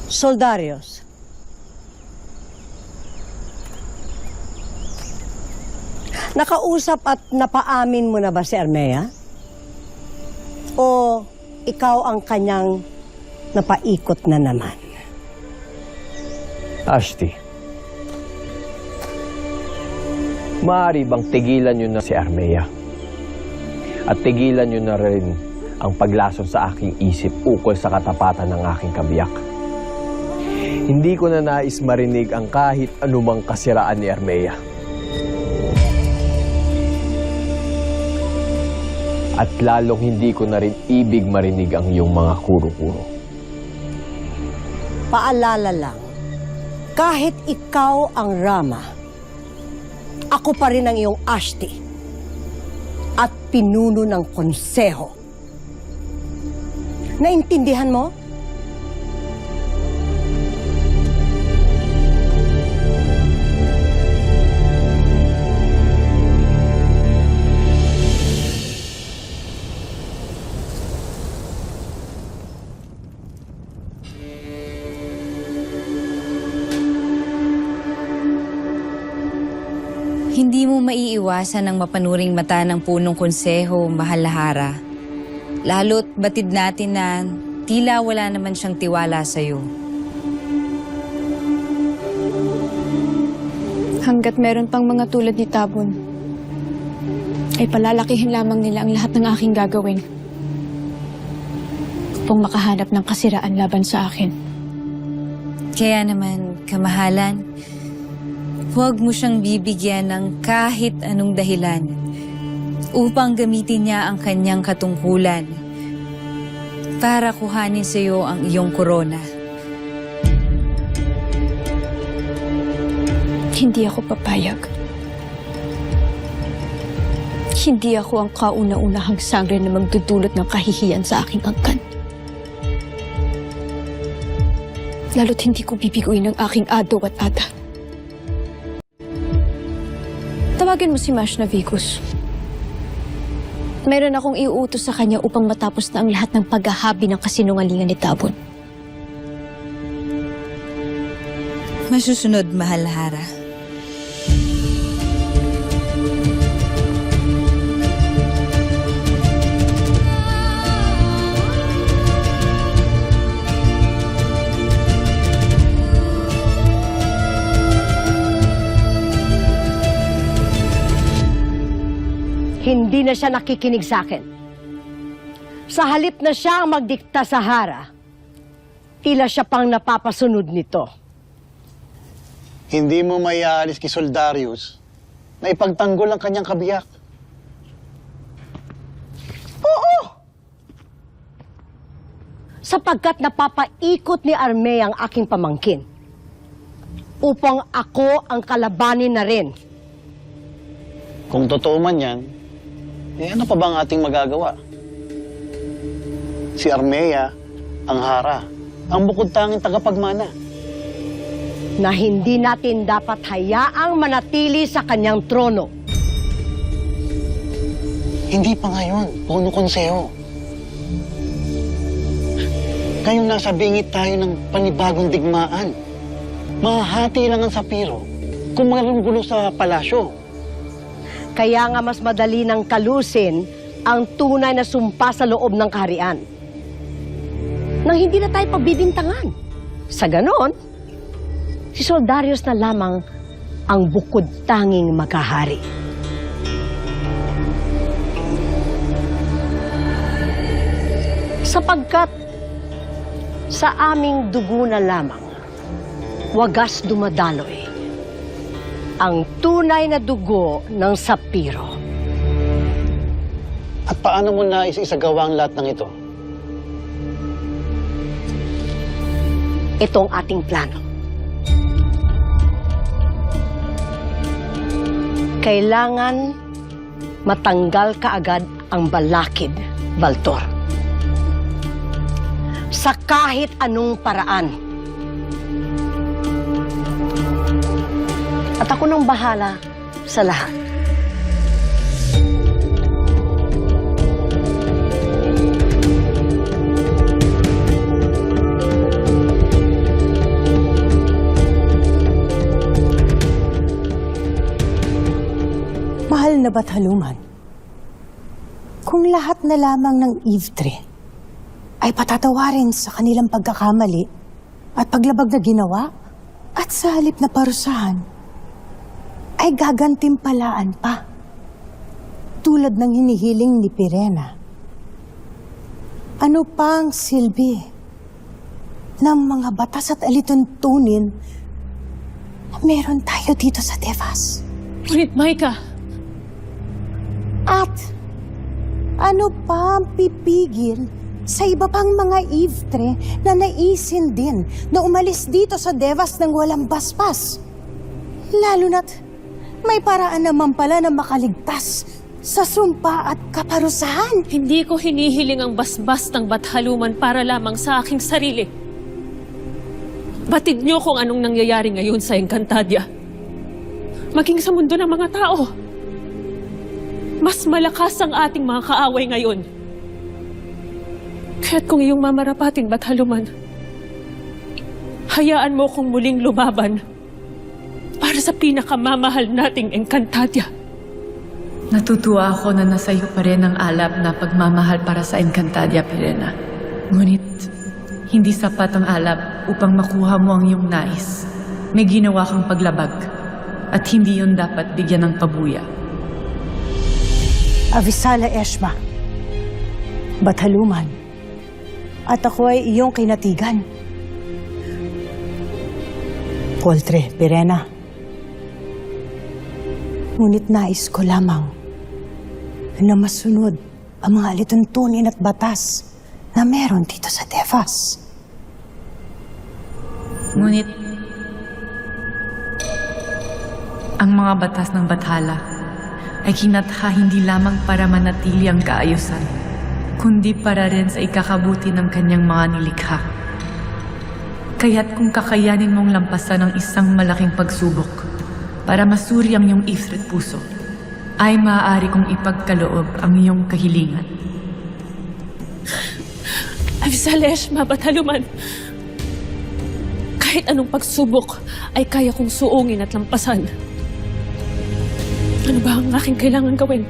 Soldarios. Nakausap at napaamin mo na ba si Armea? O ikaw ang kanyang napaikot na naman? Ashti, maaari bang tigilan niyo na si Armea? At tigilan niyo na rin ang paglason sa aking isip ukol sa katapatan ng aking kabiyak. Hindi ko na nais marinig ang kahit anumang kasiraan ni Armea. At lalong hindi ko na rin ibig marinig ang iyong mga kuro-kuro. Paalala lang, kahit ikaw ang Rama, ako pa rin ang iyong Ashti at pinuno ng konseho. Naintindihan mo? Hindi mo maiiwasan ang mapanuring mata ng punong konseho, Mahal na Hara. Lalo't batid natin na tila wala naman siyang tiwala sa'yo. Hanggat meron pang mga tulad ni Tabon, ay palalakihin lamang nila ang lahat ng aking gagawin upang makahanap ng kasiraan laban sa akin. Kaya naman, kamahalan, huwag mo siyang bibigyan ng kahit anong dahilan upang gamitin niya ang kanyang katungkulan para kuhanin sa iyo ang iyong korona. Hindi ako papayag. Hindi ako ang kauna-unahang sangre na magdudulot ng kahihiyan sa aking angkan. Lalo't hindi ko bibiguin ang aking ado at ada. Tawagin mo si Mash Navicus. Meron akong iuutos sa kanya upang matapos na ang lahat ng paghahabi ng kasinungalingan ni Tabon. Masusunod, Mahal na Hara. Hindi na siya nakikinig sa akin. Sa halip na siya ang magdikta sa Hara, tila siya pang napapasunod nito. Hindi mo maiaalis kay Soldarius na ipagtanggol ang kanyang kabiyak. Oo! Sapagkat napapaikot ni Armea ang aking pamangkin upang ako ang kalabanin na rin. Kung totoo man yan, ano pa ba ang ating magagawa? Si Armea, ang Hara, ang bukod tanging tagapagmana. Na hindi natin dapat hayaang manatili sa kanyang trono. Hindi pa ngayon, puno konseho. Ngayong nasa bingit tayo ng panibagong digmaan. Mahahati lang ang sapiro kung mayroong gulo sa palasyo. Kaya nga mas madali nang kalusin ang tunay na sumpa sa loob ng kaharian. Nang hindi na tayo pagbibintangan. Sa ganon, si Soldarius na lamang ang bukod tanging makahari. Sapagkat sa aming dugo na lamang, wagas dumadaloy ang tunay na dugo ng sapiro. At paano mo nais isagawa ang lahat ng ito? Itong ating plano. Kailangan matanggal kaagad ang balakid, Baltor. Sa kahit anong paraan. At ako nang bahala sa lahat. na ba't haluman? Kung lahat na lamang ng Ivtre ay patatawarin sa kanilang pagkakamali at paglabag na ginawa at sa halip na parusahan, ay gagantimpalaan pa. Tulad ng hinihiling ni Pirena. Ano pang silbi ng mga batas at alituntunin na meron tayo dito sa Devas? Ngunit, Maika, At ano pa ang pipigil sa iba pang mga Ivtre na naisin din na umalis dito sa Devas ng walang baspas? Lalo na't may paraan naman pala na makaligtas sa sumpa at kaparusahan. hindi ko hinihiling ang basbas ng Bathaluman para lamang sa aking sarili. Batid niyo kung anong nangyayari ngayon sa Encantadia. Maging sa mundo ng mga tao. Mas malakas ang ating mga kaaway ngayon. Kaya't kung iyong mamarapatin, Bathaluman, hayaan mo kong muling lumaban para sa pinakamamahal nating Encantadia. Natutuwa ako na nasa iyo pa rin ang alab na pagmamahal para sa Encantadia, Pirena. Ngunit, hindi sapat ang alab upang makuha mo ang iyong nais. May ginawa kang paglabag at hindi yun dapat bigyan ng pabuya. Avisala Eshma, Bathaluman, at ako ay iyong kinatigan. Poltre, Pirena. Ngunit nais ko lamang na masunod ang mga alituntunin at batas na meron dito sa Devas. Ngunit, ang mga batas ng Bathala ay kinatha hindi lamang para manatili ang kaayusan, kundi para rin sa ikakabuti ng kanyang mga nilikha. Kaya't kung kakayanin mong lampasan ang isang malaking pagsubok para masuri ang iyong Ifrit puso, ay maaari kong ipagkaloob ang iyong kahilingan. Avisalesh, Bathaluman, kahit anong pagsubok ay kaya kong suungin at lampasan. Ano ba ang aking kailangan gawin?